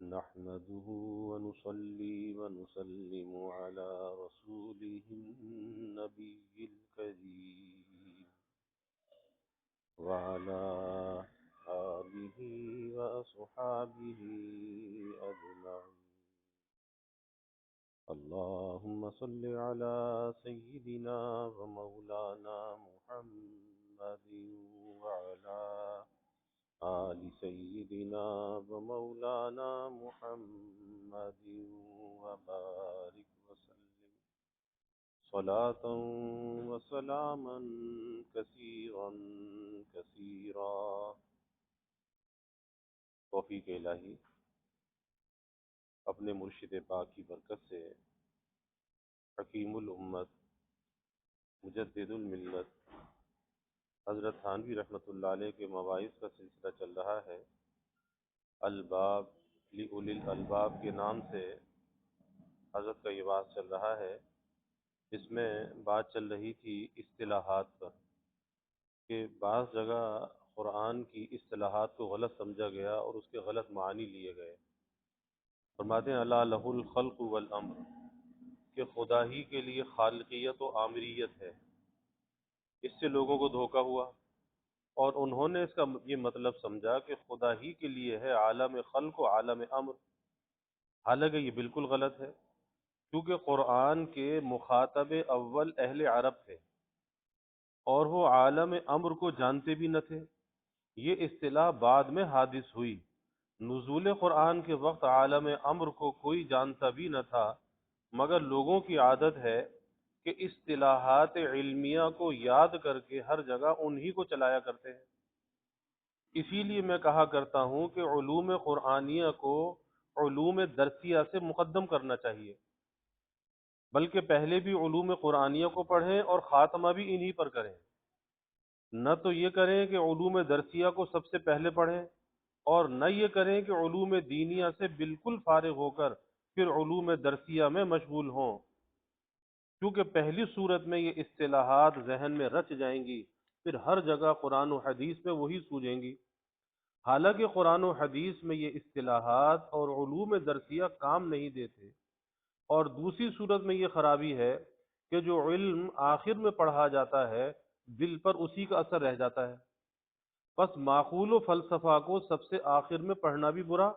نحمده ونصلي ونسلم على رسوله النبي الكريم وعلى آله وأصحابه أجمعين. اللهم صل على سيدنا ومولانا محمد وعلى آل سيدنا ومولانا محمد وبارك وسلم صلاة وسلاما كثيرا كثيرا. توفیق الہی اپنے مرشد پاک کی برکت سے حکیم الامت مجدد الملت حضرت تھانوی رحمۃ اللہ علیہ کے مواعظ کا سلسلہ چل رہا ہے. الباب لأولی الالباب کے نام سے حضرت کا یہ بات چل رہا ہے. اس میں بات چل رہی تھی اصطلاحات پر کہ بعض جگہ قرآن کی اصطلاحات کو غلط سمجھا گیا اور اس کے غلط معنی لیے گئے. فرماتے ہیں الا لہ الخلق والامر کہ خدا ہی کے لیے خالقیت و آمریت ہے. اس سے لوگوں کو دھوکہ ہوا اور انہوں نے اس کا یہ مطلب سمجھا کہ خدا ہی کے لیے ہے عالم خلق و عالم امر. حالانکہ یہ بالکل غلط ہے کیونکہ قرآن کے مخاطب اول اہل عرب تھے اور وہ عالم امر کو جانتے بھی نہ تھے. یہ اصطلاح بعد میں حادث ہوئی. نزول قرآن کے وقت عالم امر کو کوئی جانتا بھی نہ تھا، مگر لوگوں کی عادت ہے کہ اصطلاحات علمیہ کو یاد کر کے ہر جگہ انہی کو چلایا کرتے ہیں. اسی لیے میں کہا کرتا ہوں کہ علوم قرآنیہ کو علوم درسیہ سے مقدم کرنا چاہیے، بلکہ پہلے بھی علوم قرآنیہ کو پڑھیں اور خاتمہ بھی انہی پر کریں. نہ تو یہ کریں کہ علوم درسیہ کو سب سے پہلے پڑھیں اور نہ یہ کریں کہ علوم دینیہ سے بالکل فارغ ہو کر پھر علوم درسیہ میں مشغول ہوں، کیونکہ پہلی صورت میں یہ اصطلاحات ذہن میں رچ جائیں گی، پھر ہر جگہ قرآن و حدیث میں وہی سوجیں گی. حالانکہ قرآن و حدیث میں یہ اصطلاحات اور علوم درسیہ کام نہیں دیتے. اور دوسری صورت میں یہ خرابی ہے کہ جو علم آخر میں پڑھا جاتا ہے دل پر اسی کا اثر رہ جاتا ہے. پس معقول و فلسفہ کو سب سے آخر میں پڑھنا بھی برا،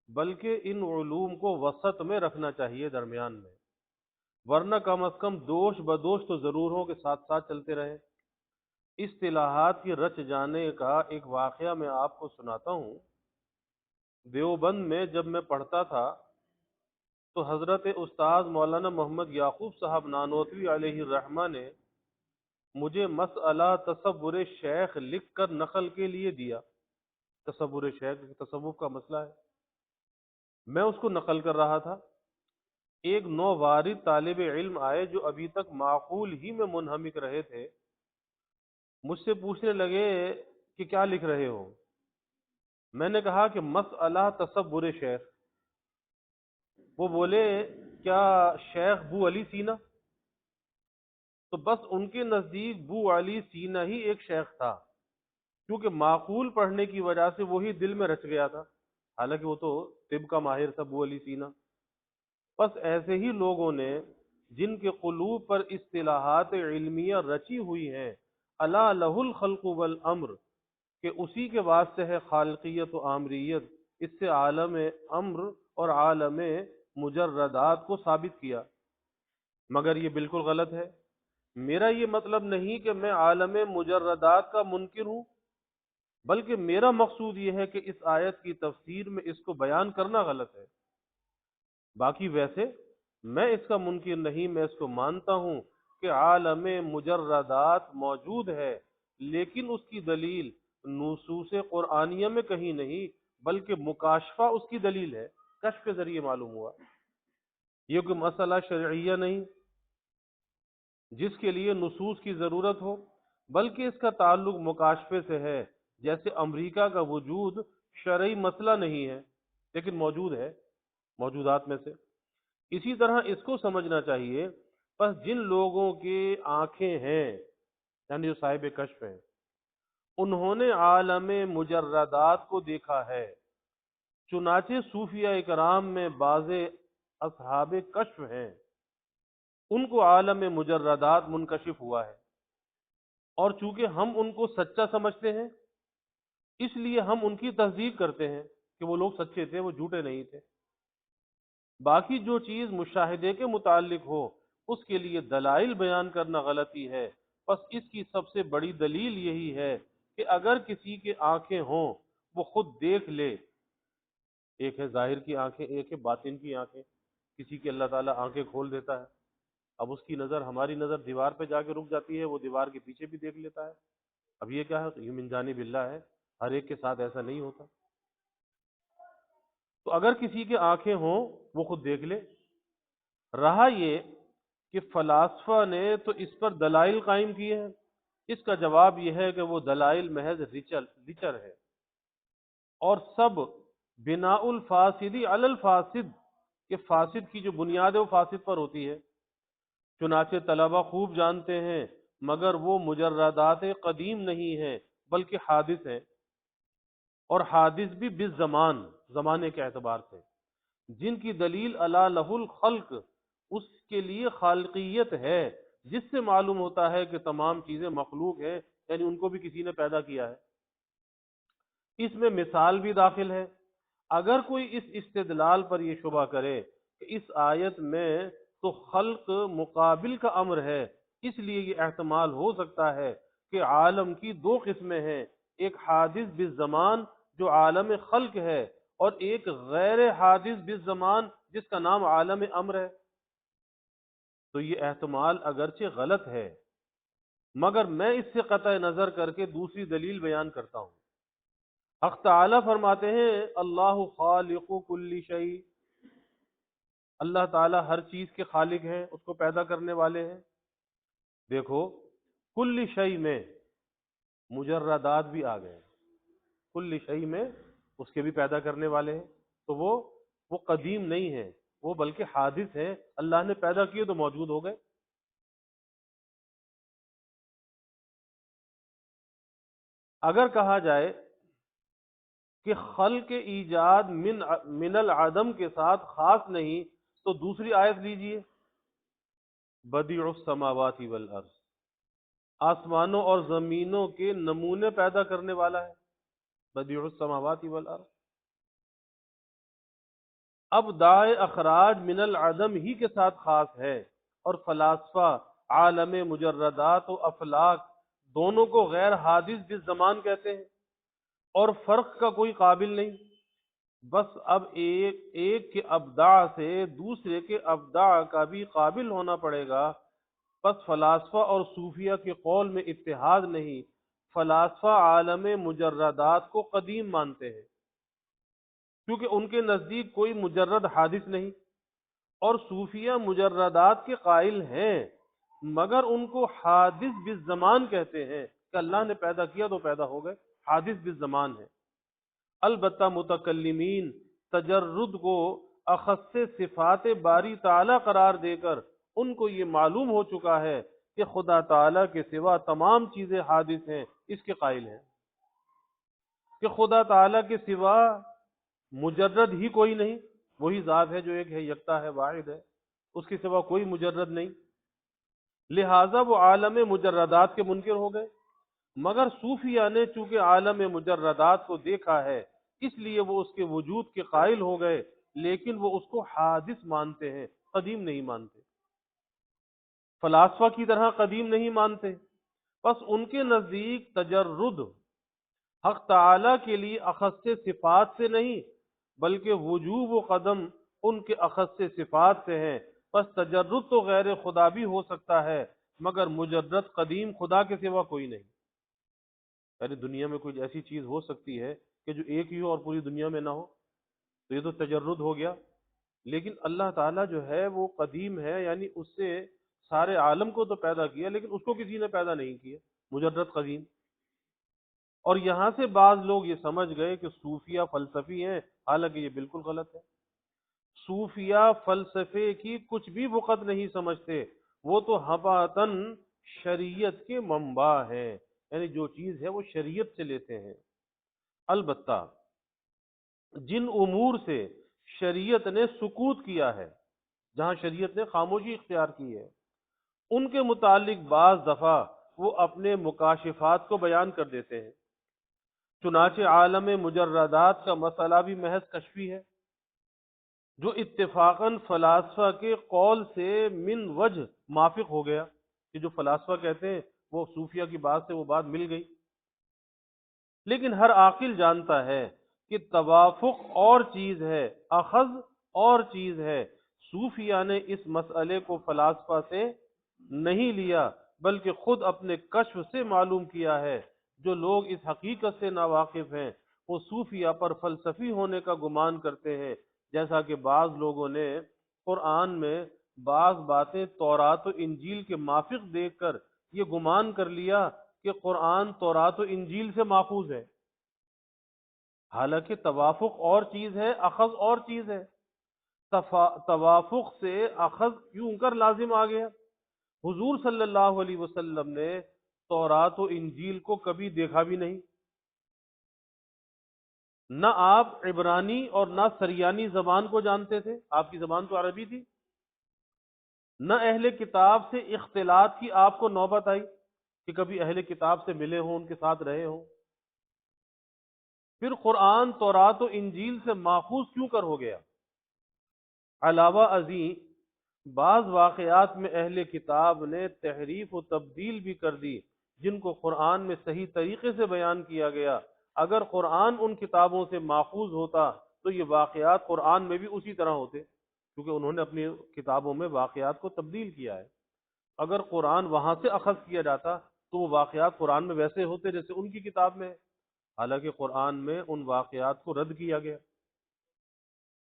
بلکہ ان علوم کو وسط میں رکھنا چاہیے، درمیان میں، ورنہ کم از کم دوش بدوش تو ضرور ہو کہ ساتھ ساتھ چلتے رہیں. اصطلاحات کی رچ جانے کا ایک واقعہ میں آپ کو سناتا ہوں. دیوبند میں جب میں پڑھتا تھا تو حضرت استاد مولانا محمد یعقوب صاحب نانوتوی علیہ الرحمہ نے مجھے مسئلہ تصور شیخ لکھ کر نقل کے لیے دیا. تصور شیخ تصوف کا مسئلہ ہے، میں اس کو نقل کر رہا تھا. ایک نووارد طالب علم آئے جو ابھی تک معقول ہی میں منہمک رہے تھے، مجھ سے پوچھنے لگے کہ کیا لکھ رہے ہو. میں نے کہا کہ مسئلہ تصور شیخ. وہ بولے کیا شیخ بو علی سینا؟ تو بس ان کے نزدیک بو علی سینا ہی ایک شیخ تھا، کیونکہ معقول پڑھنے کی وجہ سے وہی دل میں رچ گیا تھا، حالانکہ وہ تو طب کا ماہر تھا بو علی سینا. بس ایسے ہی لوگوں نے جن کے قلوب پر اصطلاحات علمیہ رچی ہوئی ہیں الا لہ الخلق والامر کہ اسی کے واسطے ہے خالقیت و آمریت، اس سے عالم امر اور عالم مجردات کو ثابت کیا. مگر یہ بالکل غلط ہے. میرا یہ مطلب نہیں کہ میں عالم مجردات کا منکر ہوں، بلکہ میرا مقصود یہ ہے کہ اس آیت کی تفسیر میں اس کو بیان کرنا غلط ہے. باقی ویسے میں اس کا منکر نہیں، میں اس کو مانتا ہوں کہ عالم مجردات موجود ہے، لیکن اس کی دلیل نصوص قرآنیہ میں کہیں نہیں بلکہ مکاشفہ اس کی دلیل ہے، کشف کے ذریعے معلوم ہوا. یہ کوئی مسئلہ شرعیہ نہیں جس کے لیے نصوص کی ضرورت ہو، بلکہ اس کا تعلق مکاشفے سے ہے. جیسے امریکہ کا وجود شرعی مسئلہ نہیں ہے لیکن موجود ہے موجودات میں سے. اسی طرح اس کو سمجھنا چاہیے بس جن لوگوں کی آنکھیں ہیں یعنی جو صاحب کشف ہیں انہوں نے عالم مجردات کو دیکھا ہے، چنانچہ صوفیہ اکرام میں بعض اصحاب کشف ہیں، ان کو عالم مجردات منکشف ہوا ہے، اور چونکہ ہم ان کو سچا سمجھتے ہیں اس لیے ہم ان کی تصدیق کرتے ہیں کہ وہ لوگ سچے تھے، وہ جھوٹے نہیں تھے۔ باقی جو چیز مشاہدے کے متعلق ہو اس کے لیے دلائل بیان کرنا غلطی ہے۔ بس اس کی سب سے بڑی دلیل یہی ہے کہ اگر کسی کے آنکھیں ہوں وہ خود دیکھ لے، ایک ہے ظاہر کی آنکھیں، ایک ہے باطن کی آنکھیں۔ کسی کی اللہ تعالیٰ آنکھیں کھول دیتا ہے، اب اس کی نظر، ہماری نظر دیوار پہ جا کے رک جاتی ہے، وہ دیوار کے پیچھے بھی دیکھ لیتا ہے۔ اب یہ کیا ہے؟ یہ من جانب اللہ ہے، ہر ایک کے ساتھ ایسا نہیں ہوتا۔ تو اگر کسی کے آنکھیں ہوں وہ خود دیکھ لے۔ رہا یہ کہ فلاسفہ نے تو اس پر دلائل قائم کیے ہیں، اس کا جواب یہ ہے کہ وہ دلائل محض لچر ہے، اور سب بناء الفاسدی علی الفاسد، کہ فاسد کی جو بنیاد ہے وہ فاسد پر ہوتی ہے۔ چنانچہ طلبہ خوب جانتے ہیں، مگر وہ مجردات قدیم نہیں ہیں بلکہ حادث ہیں، اور حادث بھی بالزمان، زمانے کے اعتبار سے، جن کی دلیل الا لہ الخلق، اس کے لیے خالقیت ہے، جس سے معلوم ہوتا ہے کہ تمام چیزیں مخلوق ہیں، یعنی ان کو بھی کسی نے پیدا کیا ہے۔ اس میں مثال بھی داخل ہے۔ اگر کوئی اس استدلال پر یہ شبہ کرے کہ اس آیت میں تو خلق مقابل کا امر ہے، اس لیے یہ احتمال ہو سکتا ہے کہ عالم کی دو قسمیں ہیں، ایک حادث بالزمان جو عالم خلق ہے، اور ایک غیر حادث بالزمان جس کا نام عالم امر ہے، تو یہ احتمال اگرچہ غلط ہے، مگر میں اس سے قطع نظر کر کے دوسری دلیل بیان کرتا ہوں۔ حق تعالیٰ فرماتے ہیں اللہ خالق کل شیء، اللہ تعالیٰ ہر چیز کے خالق ہیں، اس کو پیدا کرنے والے ہیں۔ دیکھو کل شیء میں مجردات بھی آ گئے، کل شیء میں اس کے بھی پیدا کرنے والے ہیں، تو وہ قدیم نہیں ہے، وہ بلکہ حادث ہیں، اللہ نے پیدا کیے تو موجود ہو گئے۔ اگر کہا جائے کہ خلق ایجاد من العدم کے ساتھ خاص نہیں، تو دوسری آیت لیجئے، بدیع السماوات والارض، آسمانوں اور زمینوں کے نمونے پیدا کرنے والا ہے، بدیع السماوات والارض۔ اب دائے اخراج من العدم ہی کے ساتھ خاص ہے، اور فلاسفہ عالم مجردات و افلاک دونوں کو غیر حادث بالزمان کہتے ہیں، اور فرق کا کوئی قابل نہیں۔ بس اب ایک کے ابداع سے دوسرے کے ابداع کا بھی قابل ہونا پڑے گا۔ بس فلاسفہ اور صوفیہ کے قول میں اتحاد نہیں، فلاسفہ عالم مجردات کو قدیم مانتے ہیں کیونکہ ان کے نزدیک کوئی مجرد حادث نہیں، اور صوفیہ مجردات کے قائل ہیں مگر ان کو حادث بالزمان کہتے ہیں کہ اللہ نے پیدا کیا تو پیدا ہو گئے، حادث بالزمان ہے۔ البتہ متکلمین تجرد کو اخص صفات باری تعالی قرار دے کر ان کو یہ معلوم ہو چکا ہے کہ خدا تعالی کے سوا تمام چیزیں حادث ہیں، اس کے قائل ہیں کہ خدا تعالی کے سوا مجرد ہی کوئی نہیں، وہی ذات ہے جو ایک ہے، یکتا ہے، واحد ہے، اس کے سوا کوئی مجرد نہیں، لہٰذا وہ عالم مجردات کے منکر ہو گئے۔ مگر صوفیہ نے چونکہ عالم مجردات کو دیکھا ہے اس لیے وہ اس کے وجود کے قائل ہو گئے، لیکن وہ اس کو حادث مانتے ہیں، قدیم نہیں مانتے، فلاسفہ کی طرح قدیم نہیں مانتے۔ بس ان کے نزدیک تجرد حق تعالی کے لیے اخص صفات سے نہیں بلکہ وجوب و قدم ان کے اخص صفات سے ہیں۔ بس تجرد تو غیر خدا بھی ہو سکتا ہے مگر مجرد قدیم خدا کے سوا کوئی نہیں۔ یعنی دنیا میں کوئی ایسی چیز ہو سکتی ہے کہ جو ایک ہی ہو اور پوری دنیا میں نہ ہو، تو یہ تو تجرد ہو گیا، لیکن اللہ تعالیٰ جو ہے وہ قدیم ہے، یعنی اس سے سارے عالم کو تو پیدا کیا لیکن اس کو کسی نے پیدا نہیں کیا، مجرد قدیم۔ اور یہاں سے بعض لوگ یہ سمجھ گئے کہ صوفیہ فلسفی ہیں، حالانکہ یہ بالکل غلط ہے۔ صوفیہ فلسفے کی کچھ بھی وقت نہیں سمجھتے، وہ تو حباتن شریعت کے منبع ہیں، یعنی جو چیز ہے وہ شریعت سے لیتے ہیں۔ البتہ جن امور سے شریعت نے سکوت کیا ہے، جہاں شریعت نے خاموشی اختیار کی ہے، ان کے متعلق بعض دفعہ وہ اپنے مکاشفات کو بیان کر دیتے ہیں۔ چنانچہ عالم مجردات کا مسئلہ بھی محض کشفی ہے، جو اتفاقاً فلاسفہ کے قول سے من وجہ موافق ہو گیا، کہ جو فلاسفہ کہتے ہیں وہ صوفیہ کی بات سے وہ بات مل گئی۔ لیکن ہر عاقل جانتا ہے کہ توافق اور چیز ہے، اخذ اور چیز ہے۔ صوفیہ نے اس مسئلے کو فلاسفہ سے نہیں لیا، بلکہ خود اپنے کشف سے معلوم کیا ہے۔ جو لوگ اس حقیقت سے ناواقف ہیں وہ صوفیہ پر فلسفی ہونے کا گمان کرتے ہیں، جیسا کہ بعض لوگوں نے قرآن میں بعض باتیں تورات و انجیل کے موافق دیکھ کر یہ گمان کر لیا کہ قرآن تورات و انجیل سے ماخوذ ہے، حالانکہ توافق اور چیز ہے، اخذ اور چیز ہے۔ توافق سے اخذ کیوں کر لازم آ گیا؟ حضور صلی اللہ علیہ وسلم نے تورات و انجیل کو کبھی دیکھا بھی نہیں، نہ آپ عبرانی اور نہ سریانی زبان کو جانتے تھے، آپ کی زبان تو عربی تھی، نہ اہل کتاب سے اختلاط کی آپ کو نوبت آئی کہ کبھی اہل کتاب سے ملے ہوں، ان کے ساتھ رہے ہوں۔ پھر قرآن تورات و انجیل سے ماخوذ کیوں کر ہو گیا؟ علاوہ ازیں بعض واقعات میں اہل کتاب نے تحریف و تبدیل بھی کر دی، جن کو قرآن میں صحیح طریقے سے بیان کیا گیا۔ اگر قرآن ان کتابوں سے ماخوذ ہوتا تو یہ واقعات قرآن میں بھی اسی طرح ہوتے، کیونکہ انہوں نے اپنی کتابوں میں واقعات کو تبدیل کیا ہے۔ اگر قرآن وہاں سے اخذ کیا جاتا تو وہ واقعات قرآن میں ویسے ہوتے جیسے ان کی کتاب میں ہے، حالانکہ قرآن میں ان واقعات کو رد کیا گیا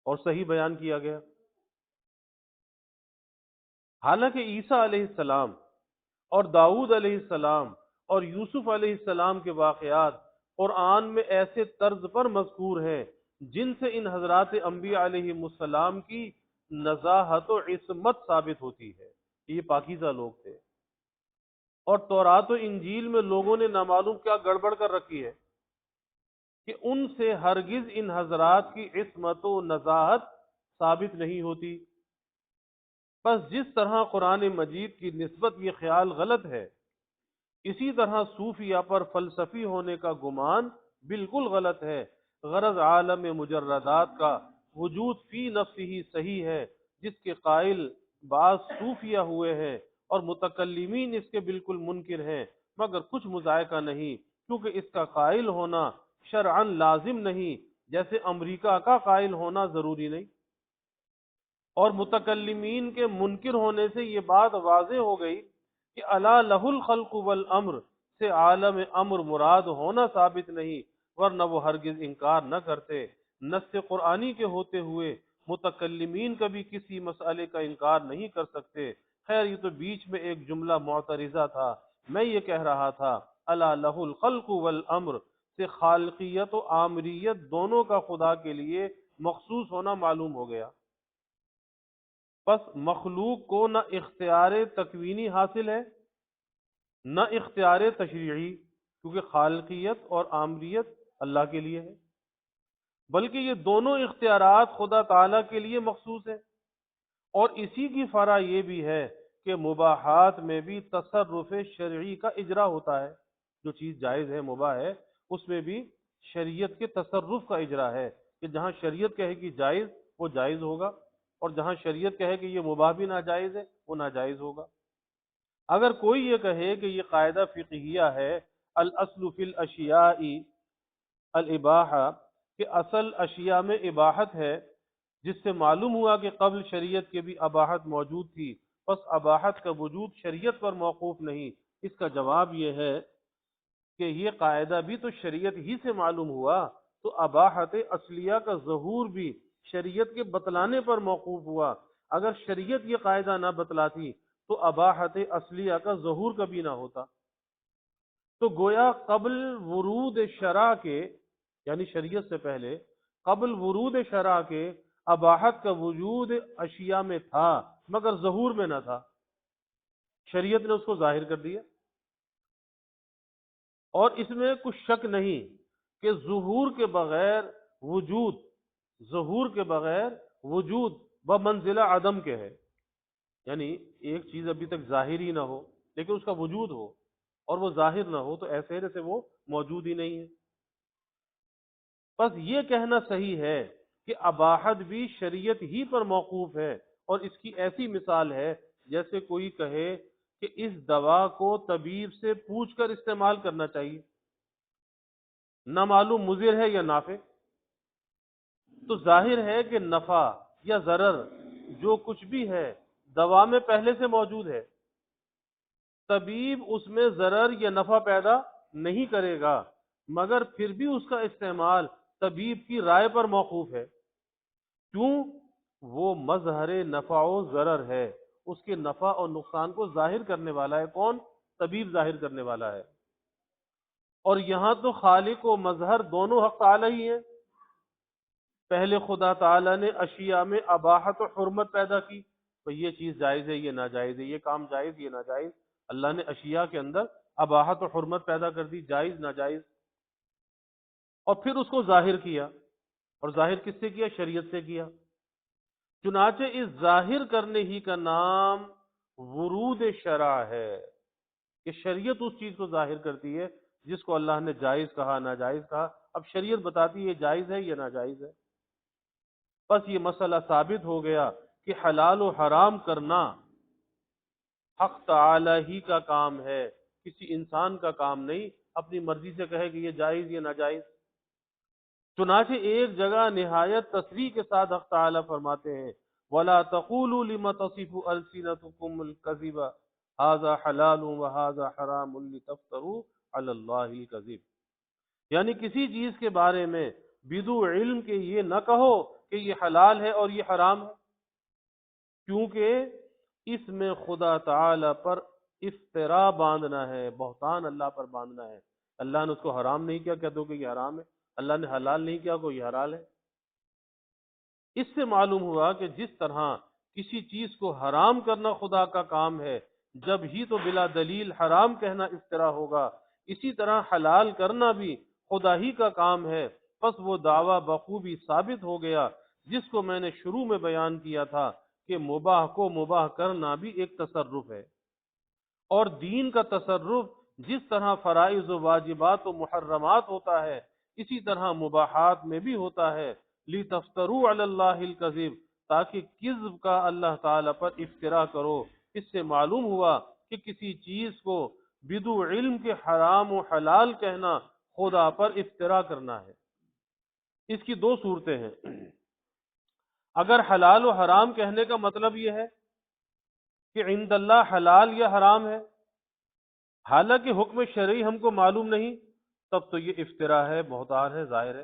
اور صحیح بیان کیا گیا۔ حالانکہ عیسیٰ علیہ السلام اور داؤد علیہ السلام اور یوسف علیہ السلام کے واقعات قرآن میں ایسے طرز پر مذکور ہیں جن سے ان حضرات انبیاء علیہ السلام کی نزاہت و عصمت ثابت ہوتی ہے، یہ پاکیزہ لوگ تھے۔ اور تورات و انجیل میں لوگوں نے نامعلوم کیا گڑبڑ کر رکھی ہے کہ ان سے ہرگز ان حضرات کی عصمت و نزاہت ثابت نہیں ہوتی۔ بس جس طرح قرآن مجید کی نسبت یہ خیال غلط ہے، اسی طرح صوفیہ پر فلسفی ہونے کا گمان بالکل غلط ہے۔ غرض عالم مجردات کا وجود فی نفسہ ہی صحیح ہے، جس کے قائل بعض صوفیہ ہوئے ہیں اور متکلمین اس کے بالکل منکر ہیں، مگر کچھ مذائقہ نہیں، کیونکہ اس کا قائل ہونا شرعاً لازم نہیں، جیسے امریکہ کا قائل ہونا ضروری نہیں۔ اور متکلمین کے منکر ہونے سے یہ بات واضح ہو گئی کہ الا لہ الخلق والامر سے عالم امر مراد ہونا ثابت نہیں، ورنہ وہ ہرگز انکار نہ کرتے۔ نص قرآنی کے ہوتے ہوئے متکلمین کبھی کسی مسئلے کا انکار نہیں کر سکتے۔ خیر یہ تو بیچ میں ایک جملہ معترضہ تھا، میں یہ کہہ رہا تھا الا لہ الخلق والامر سے خالقیت و آمریت دونوں کا خدا کے لیے مخصوص ہونا معلوم ہو گیا۔ پس مخلوق کو نہ اختیار تکوینی حاصل ہے نہ اختیار تشریعی، کیونکہ خالقیت اور آمریت اللہ کے لیے ہے، بلکہ یہ دونوں اختیارات خدا تعالیٰ کے لیے مخصوص ہے۔ اور اسی کی فرع یہ بھی ہے کہ مباحات میں بھی تصرف شرعی کا اجرا ہوتا ہے، جو چیز جائز ہے مباح ہے اس میں بھی شریعت کے تصرف کا اجرا ہے، کہ جہاں شریعت کہے کہ جائز وہ جائز ہوگا، اور جہاں شریعت کہے کہ یہ مباح بھی ناجائز ہے وہ ناجائز ہوگا۔ اگر کوئی یہ کہے کہ یہ قاعدہ فقہیہ ہے الاصل فی الاشیاء الاباحہ، کہ اصل اشیاء میں اباحت ہے، جس سے معلوم ہوا کہ قبل شریعت کے بھی اباحت موجود تھی، بس اباحت کا وجود شریعت پر موقوف نہیں، اس کا جواب یہ ہے کہ یہ قاعدہ بھی تو شریعت ہی سے معلوم ہوا، تو اباحت اصلیہ کا ظہور بھی شریعت کے بتلانے پر موقوف ہوا۔ اگر شریعت یہ قاعدہ نہ بتلاتی تو اباحت اصلیہ کا ظہور کبھی نہ ہوتا۔ تو گویا قبل ورود شرع کے، یعنی شریعت سے پہلے قبل ورود شرع کے اباحت کا وجود اشیاء میں تھا مگر ظہور میں نہ تھا، شریعت نے اس کو ظاہر کر دیا۔ اور اس میں کچھ شک نہیں کہ ظہور کے بغیر وجود ظہور کے بغیر وجود بمنزلہ عدم کے ہے، یعنی ایک چیز ابھی تک ظاہر ہی نہ ہو لیکن اس کا وجود ہو، اور وہ ظاہر نہ ہو تو ایسے جیسے وہ موجود ہی نہیں ہے۔ بس یہ کہنا صحیح ہے کہ اباحت بھی شریعت ہی پر موقوف ہے، اور اس کی ایسی مثال ہے جیسے کوئی کہے کہ اس دوا کو طبیب سے پوچھ کر استعمال کرنا چاہیے، نہ معلوم مضر ہے یا نافع۔ تو ظاہر ہے کہ نفع یا ضرر جو کچھ بھی ہے دوا میں پہلے سے موجود ہے، طبیب اس میں ضرر یا نفع پیدا نہیں کرے گا، مگر پھر بھی اس کا استعمال طبیب کی رائے پر موقوف ہے۔ کیوں؟ وہ مظہر نفع و ضرر ہے، اس کے نفع اور نقصان کو ظاہر کرنے والا ہے کون؟ طبیب ظاہر کرنے والا ہے۔ اور یہاں تو خالق و مظہر دونوں حق تعالی ہی ہیں۔ پہلے خدا تعالی نے اشیاء میں اباحت و حرمت پیدا کی، تو یہ چیز جائز ہے یہ ناجائز ہے، یہ کام جائز یہ ناجائز، اللہ نے اشیاء کے اندر اباحت و حرمت پیدا کر دی، جائز ناجائز، اور پھر اس کو ظاہر کیا، اور ظاہر کس سے کیا؟ شریعت سے کیا۔ چنانچہ اس ظاہر کرنے ہی کا نام ورود شرع ہے، کہ شریعت اس چیز کو ظاہر کرتی ہے جس کو اللہ نے جائز کہا ناجائز کہا، اب شریعت بتاتی ہے یہ جائز ہے یہ ناجائز ہے۔ بس یہ مسئلہ ثابت ہو گیا کہ حلال و حرام کرنا حق تعالی ہی کا کام ہے، کسی انسان کا کام نہیں اپنی مرضی سے کہے کہ یہ جائز یہ ناجائز۔ چنانچہ ایک جگہ نہایت تصریح کے ساتھ حق تعالی فرماتے ہیں وَلَا تَقُولُوا لِمَ تَصِفُ أَلْسِنَتُكُمُ الْكَذِبَ هَذَا حَلَالٌ وَهَذَا حَرَامٌ لِتَفْتَرُوا عَلَى اللَّهِ الْكَذِبَ، یعنی کسی چیز کے بارے میں بدو علم کے یہ نہ کہو کہ یہ حلال ہے اور یہ حرام ہے، کیونکہ اس میں خدا تعالی پر افترا باندھنا ہے، بہتان اللہ پر باندھنا ہے۔ اللہ نے اس کو حرام نہیں کیا، کہہ دو کہ یہ حرام ہے، اللہ نے حلال نہیں کیا کو یہ حلال ہے۔ اس سے معلوم ہوا کہ جس طرح کسی چیز کو حرام کرنا خدا کا کام ہے، جب ہی تو بلا دلیل حرام کہنا افترا ہوگا، اسی طرح حلال کرنا بھی خدا ہی کا کام ہے۔ پس وہ دعویٰ بخوبی ثابت ہو گیا جس کو میں نے شروع میں بیان کیا تھا کہ مباح کو مباح کرنا بھی ایک تصرف ہے، اور دین کا تصرف جس طرح فرائض و واجبات و محرمات ہوتا ہے اسی طرح مباحات میں بھی ہوتا ہے، لِتَفْتَرُوا عَلَى اللَّهِ الْكَذِبَ، تاکہ کذب کا اللہ تعالی پر افترا کرو۔ اس سے معلوم ہوا کہ کسی چیز کو بدو علم کے حرام و حلال کہنا خدا پر افترا کرنا ہے۔ اس کی دو صورتیں ہیں، اگر حلال و حرام کہنے کا مطلب یہ ہے کہ عند اللہ حلال یا حرام ہے حالانکہ حکم شرعی ہم کو معلوم نہیں، تب تو یہ افترا ہے، بہتان ہے، ظاہر ہے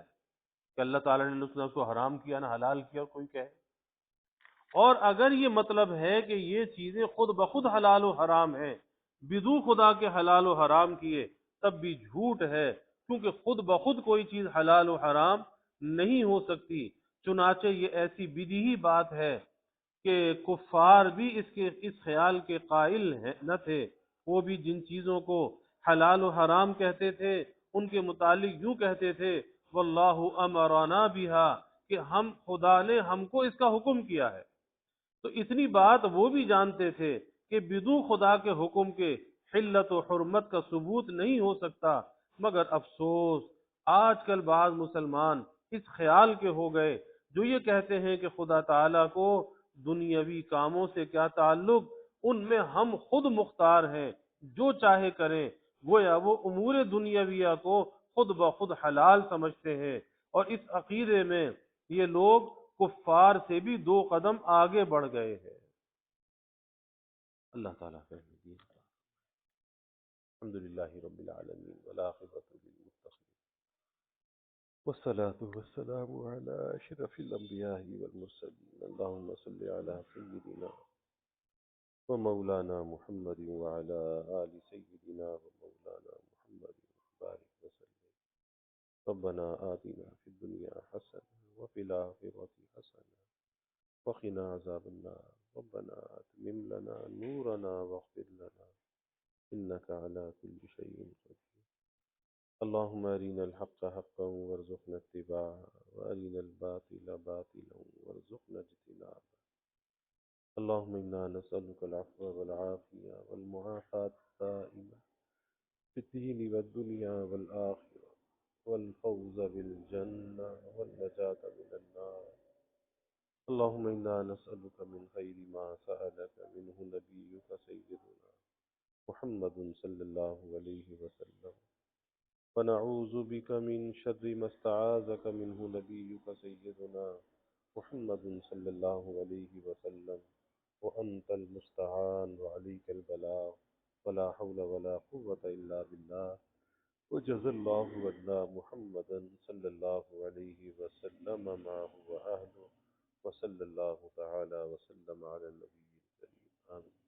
کہ اللہ تعالیٰ نے اس کو حرام کیا نہ حلال کیا کوئی کہے۔ اور اگر یہ مطلب ہے کہ یہ چیزیں خود بخود حلال و حرام ہیں بدو خدا کے حلال و حرام کیے، تب بھی جھوٹ ہے، کیونکہ خود بخود کوئی چیز حلال و حرام نہیں ہو سکتی۔ چنانچہ یہ ایسی بدیہی بات ہے کہ کفار بھی اس خیال کے قائل نہ تھے، وہ بھی جن چیزوں کو حلال و حرام کہتے تھے ان کے متعلق یوں کہتے تھے واللہ امرنا بہا، کہ خدا نے ہم کو اس کا حکم کیا ہے۔ تو اتنی بات وہ بھی جانتے تھے کہ بدو خدا کے حکم کے حلت و حرمت کا ثبوت نہیں ہو سکتا، مگر افسوس آج کل بعض مسلمان اس خیال کے ہو گئے جو یہ کہتے ہیں کہ خدا تعالیٰ کو دنیاوی کاموں سے کیا تعلق، ان میں ہم خود مختار ہیں، جو چاہے کریں، گویا وہ امور دنیاویہ کو خود بخود حلال سمجھتے ہیں، اور اس عقیدے میں یہ لوگ کفار سے بھی دو قدم آگے بڑھ گئے ہیں۔ اللہ تعالیٰ فہمی الحمدللہ رب العالمین والعاقبۃ للمتقین والصلاة والسلام على أشرف الأنبياء والمرسلين اللهم صل على سيدنا ومولانا محمد وعلى آل سيدنا ومولانا محمد بارك وسلم ربنا آتنا في الدنيا حسنة وفي الآخرة حسنة وقنا عذاب النار ربنا أتمم لنا نورنا واغفر لنا إنك على كل شيء قدير اللهم أرنا الحق حقا وارزقنا اتباعه وأرنا الباطل باطلا وارزقنا اجتنابه. اللهم إنا نسألك العفو والعافية والمعافاة الدائمة في الدين والدنيا والآخرة والفوز بالجنة والنجاة من النار. اللهم إنا نسألك من خير ما سألك منه نبيك سيدنا محمد صلى الله عليه وسلم، ونعوذ بك من شر ما استعاذك منه نبيك سيدنا محمد صلى الله عليه وسلم، وأنت المستعان وعليك البلاغ، ولا حول ولا قوة إلا بالله. وجزى الله عنا محمدا صلى الله عليه وسلم ما هو أهله، وصلى الله تعالى وسلم على النبي الكريم. آمين.